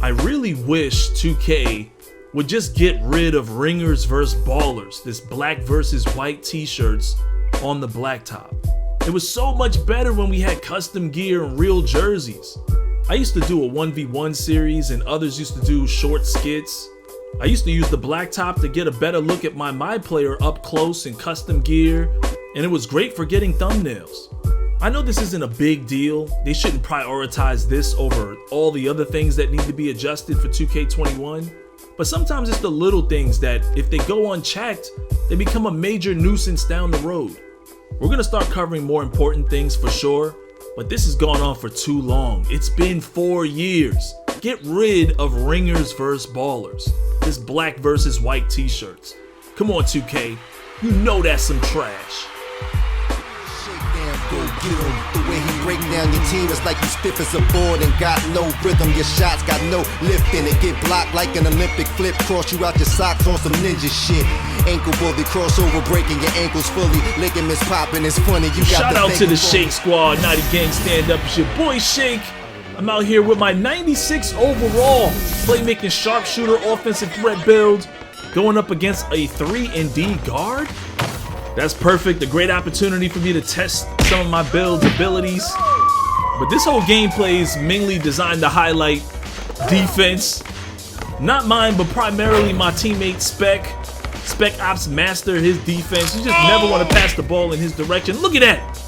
I really wish 2K would just get rid of ringers versus ballers, this black versus white t-shirts on the blacktop. It was so much better when we had custom gear and real jerseys. I used to do a 1v1 series and others used to do short skits. I used to use the blacktop to get a better look at my MyPlayer up close and custom gear, and it was great for getting thumbnails. I know this isn't a big deal. They shouldn't prioritize this over all the other things that need to be adjusted for 2K21. But sometimes it's the little things that, if they go unchecked, they become a major nuisance down the road. We're gonna start covering more important things for sure, but this has gone on for too long. It's been 4 years. Get rid of ringers versus ballers. This black versus white t-shirts. Come on 2K, you know that's some trash. Go get him. The way he break down your team is like you stiff as a board and got no rhythm. Your shots got no lift in it. Get blocked like an Olympic flip. Cross you out your socks on some ninja shit. Ankle bully, crossover breaking your ankles fully. Ligaments popping, it's funny. You got shout out to the Shake Squad, Naughty Gang stand up. It's your boy Shake. I'm out here with my 96 overall Playmaking Sharp Shooter Offensive threat build, going up against a 3-and-D guard. That's perfect, a great opportunity for me to test some of my build's abilities. But this whole gameplay is mainly designed to highlight defense. Not mine, but primarily my teammate Spec Ops master his defense. You just never want to pass the ball in his direction. Look at that!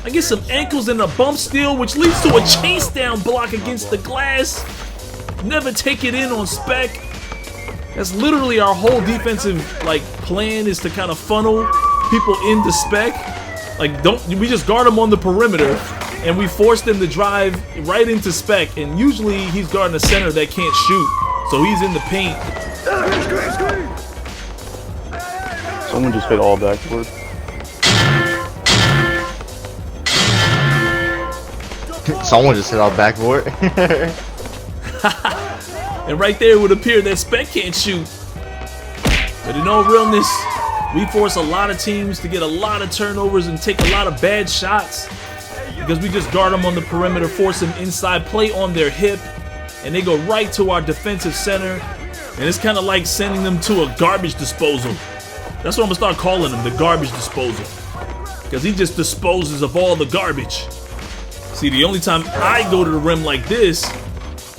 I get some ankles and a bump steal, which leads to a chase down block against the glass. Never take it in on Spec. That's literally our whole defensive plan, is to kind of funnel people into Spec. We just guard him on the perimeter and we force them to drive right into Spec, and usually he's guarding a center that can't shoot, so he's in the paint. Someone just hit all backboard. Someone just hit all backboard. And right there it would appear that Spec can't shoot. But in all realness, we force a lot of teams to get a lot of turnovers and take a lot of bad shots because we just guard them on the perimeter, force them inside, play on their hip, and they go right to our defensive center. And it's kind of like sending them to a garbage disposal. That's what I'm gonna start calling him, the garbage disposal, because he just disposes of all the garbage. See, the only time I go to the rim like this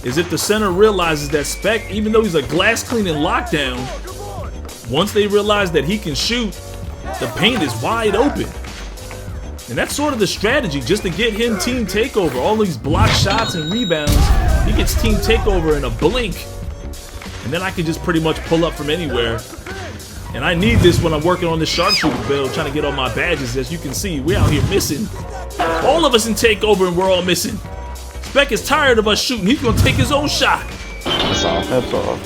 is if the center realizes that Spec, even though he's a glass cleaning lockdown, once they realize that he can shoot, the paint is wide open. And that's sort of the strategy, just to get him team takeover. All these block shots and rebounds, he gets team takeover in a blink. And then I can just pretty much pull up from anywhere. And I need this when I'm working on this sharpshooter build, trying to get all my badges. As you can see, we're out here missing. All of us in takeover and we're all missing. Spec is tired of us shooting. He's gonna take his own shot. That's all. That's all.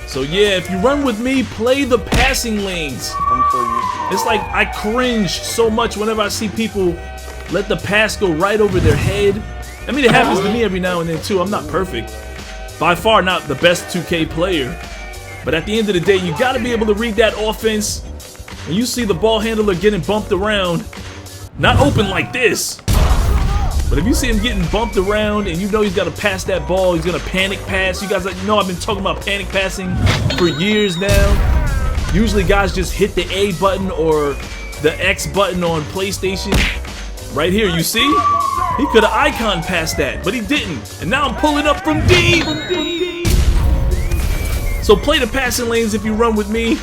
So yeah, if you run with me, play the passing lanes. I'm so used to it. It's like I cringe so much whenever I see people let the pass go right over their head. I mean, it happens to me every now and then too. I'm not perfect. By far not the best 2K player. But at the end of the day, you gotta be able to read that offense. When you see the ball handler getting bumped around, not open like this, but if you see him getting bumped around and you know he's got to pass that ball, he's gonna panic pass. You guys know I've been talking about panic passing for years now. Usually guys just hit the A button or the X button on PlayStation. Right here, you see? He could have icon passed that, but he didn't. And now I'm pulling up from deep. So play the passing lanes if you run with me.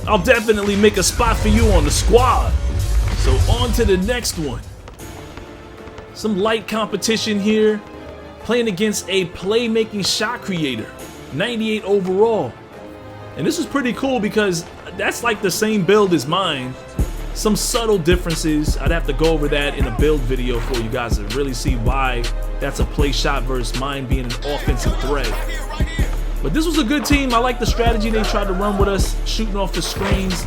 I'll definitely make a spot for you on the squad. So on to the next one. Some light competition here. Playing against a playmaking shot creator. 98 overall. And this is pretty cool because that's like the same build as mine. Some subtle differences. I'd have to go over that in a build video for you guys to really see why that's a play shot versus mine being an offensive threat. But this was a good team. I like the strategy they tried to run with us, shooting off the screens.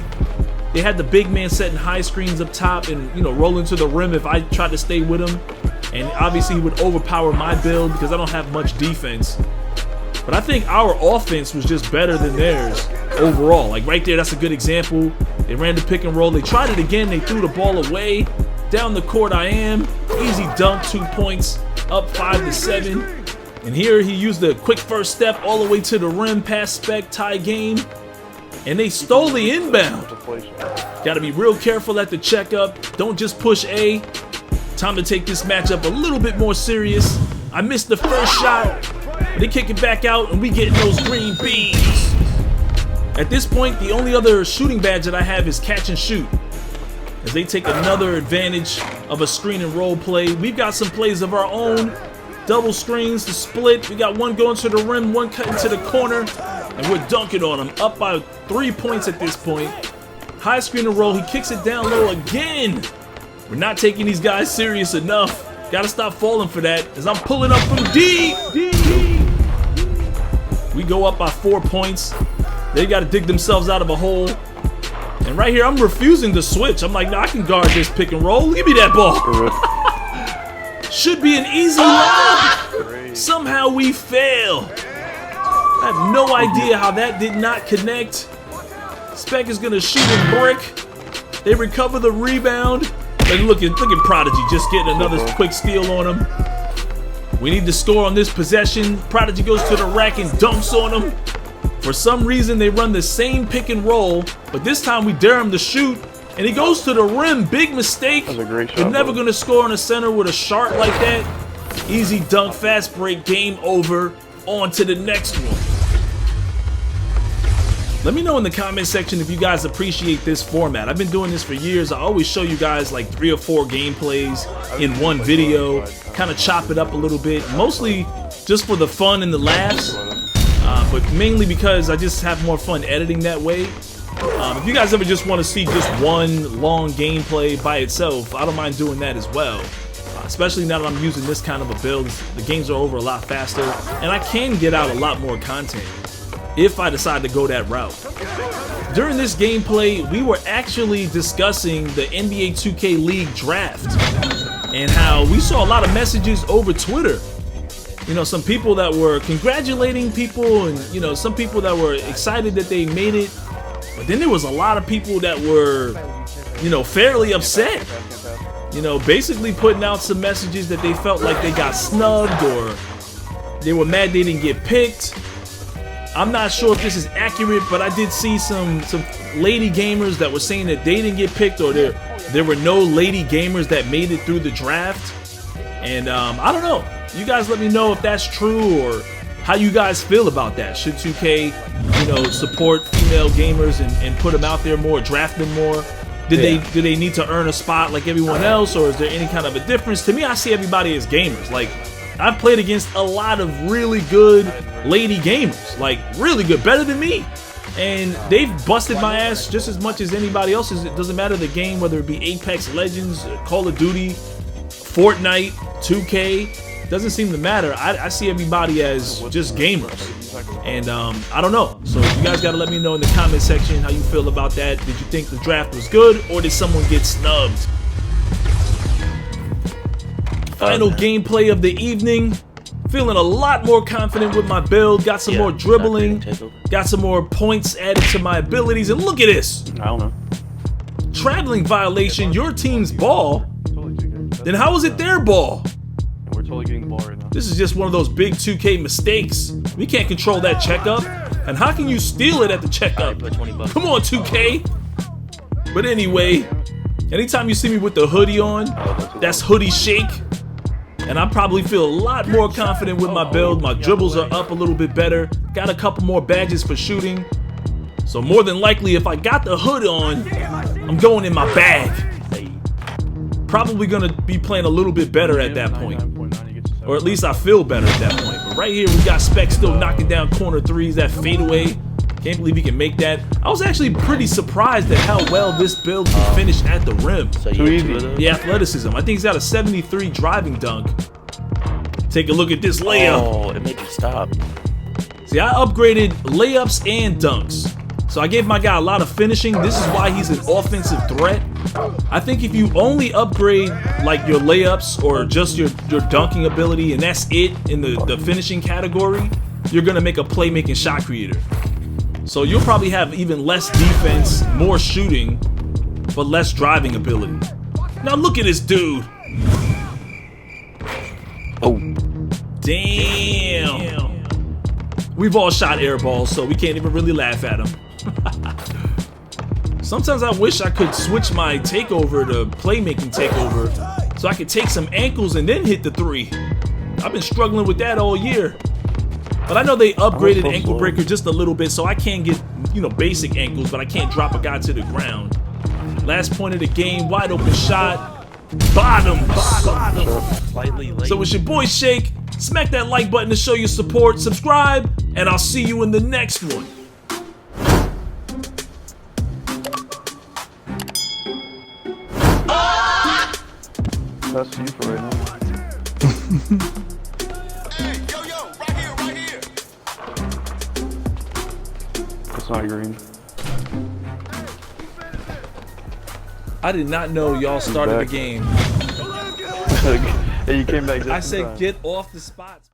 They had the big man setting high screens up top and, you know, rolling to the rim if I tried to stay with him. And obviously he would overpower my build because I don't have much defense. But I think our offense was just better than theirs overall. Like right there, that's a good example. They ran the pick and roll. They tried it again. They threw the ball away. Down the court I am. Easy dunk, 2 points. up 5-7. And here he used a quick first step all the way to the rim, past Spec, tie game. And they stole the inbound. Got to be real careful at the checkup. Don't just push A. Time to take this matchup a little bit more serious. I missed the first shot. They kick it back out, and we getting those green beans. At this point, the only other shooting badge that I have is catch and shoot. As they take another advantage of a screen and roll play. We've got some plays of our own. Double screens to split. We got one going to the rim, one cutting to the corner, and we're dunking on him. Up by 3 points at this point. High screen and roll. He kicks it down low again. We're not taking these guys serious enough. Gotta stop falling for that as I'm pulling up from deep. We go up by 4 points. They gotta dig themselves out of a hole. And right here, I'm refusing to switch. I'm like, nah, I can guard this pick and roll. Give me that ball. Should be an easy lob. Somehow we fail. I have no idea how that did not connect. Spec is gonna shoot a brick. They recover the rebound. And look at Prodigy just getting another quick steal on him. We need to score on this possession. Prodigy goes to the rack and dunks on him. For some reason, they run the same pick and roll, but this time we dare him to shoot, and he goes to the rim. Big mistake. That was a great shot. They're never going to score on a center with a sharp like that. Easy dunk, fast break, game over. On to the next one. Let me know in the comment section if you guys appreciate this format. I've been doing this for years. I always show you guys like 3 or 4 gameplays in one video, kind of chop it up a little bit, mostly just for the fun and the laughs, but mainly because I just have more fun editing that way. If you guys ever just want to see just one long gameplay by itself, I don't mind doing that as well. Especially now that I'm using this kind of a build, the games are over a lot faster, and I can get out a lot more content if I decide to go that route. During this gameplay, we were actually discussing the NBA 2K League draft and how we saw a lot of messages over Twitter. You know, some people that were congratulating people and, you know, some people that were excited that they made it. But then there was a lot of people that were, you know, fairly upset. You know, basically putting out some messages that they felt like they got snubbed or they were mad they didn't get picked. I'm not sure if this is accurate, but I did see some lady gamers that were saying that they didn't get picked, or there were no lady gamers that made it through the draft. And I don't know. You guys let me know if that's true or how you guys feel about that. Should 2K, you know, support female gamers and put them out there more, draft them more? Do they need to earn a spot like everyone else, or is there any kind of a difference? To me, I see everybody as gamers. Like, I've played against a lot of really good lady gamers, like really good, better than me, and they've busted my ass just as much as anybody else's. It doesn't matter the game, whether it be Apex Legends, Call of Duty, Fortnite, 2K, doesn't seem to matter. I see everybody as just gamers, and I don't know. So you guys got to let me know in the comment section how you feel about that. Did you think the draft was good, or did someone get snubbed? Final gameplay of the evening. Feeling a lot more confident with my build. Got some more dribbling. Got some more points added to my abilities. And look at this. I don't know. Traveling violation. Your team's ball. Then how is it their ball? We're totally getting the ball right now. This is just one of those big 2K mistakes. We can't control that checkup. And how can you steal it at the checkup? Come on, 2K. But anyway, anytime you see me with the hoodie on, that's hoodie shake. And I probably feel a lot more confident with my build. My dribbles are up a little bit better. Got a couple more badges for shooting. So more than likely, if I got the hood on, I'm going in my bag. Probably gonna be playing a little bit better at that point. Or at least I feel better at that point. But right here, we got Spec still knocking down corner threes, that fadeaway. Can't believe he can make that. I was actually pretty surprised at how well this build can finish at the rim. Too easy. The athleticism. I think he's got a 73 driving dunk. Take a look at this layup. Oh, it made you stop. See, I upgraded layups and dunks. So I gave my guy a lot of finishing. This is why he's an offensive threat. I think if you only upgrade like your layups or just your dunking ability and that's it in the finishing category, you're gonna make a playmaking shot creator. So you'll probably have even less defense, more shooting, but less driving ability. Now look at this dude. Oh. Damn. We've all shot air balls, so we can't even really laugh at them. Sometimes I wish I could switch my takeover to playmaking takeover so I could take some ankles and then hit the three. I've been struggling with that all year. But I know they upgraded ankle breaker just a little bit, so I can get, you know, basic ankles, but I can't drop a guy to the ground. Last point of the game, wide open shot. Bottom. Slightly late. So it's your boy Shake. Smack that like button to show your support. Subscribe, and I'll see you in the next one. That's you for right now. Hey, yo, right here. That's not green. I did not know y'all started the game. Hey, you came back just I in said time. get off the spots.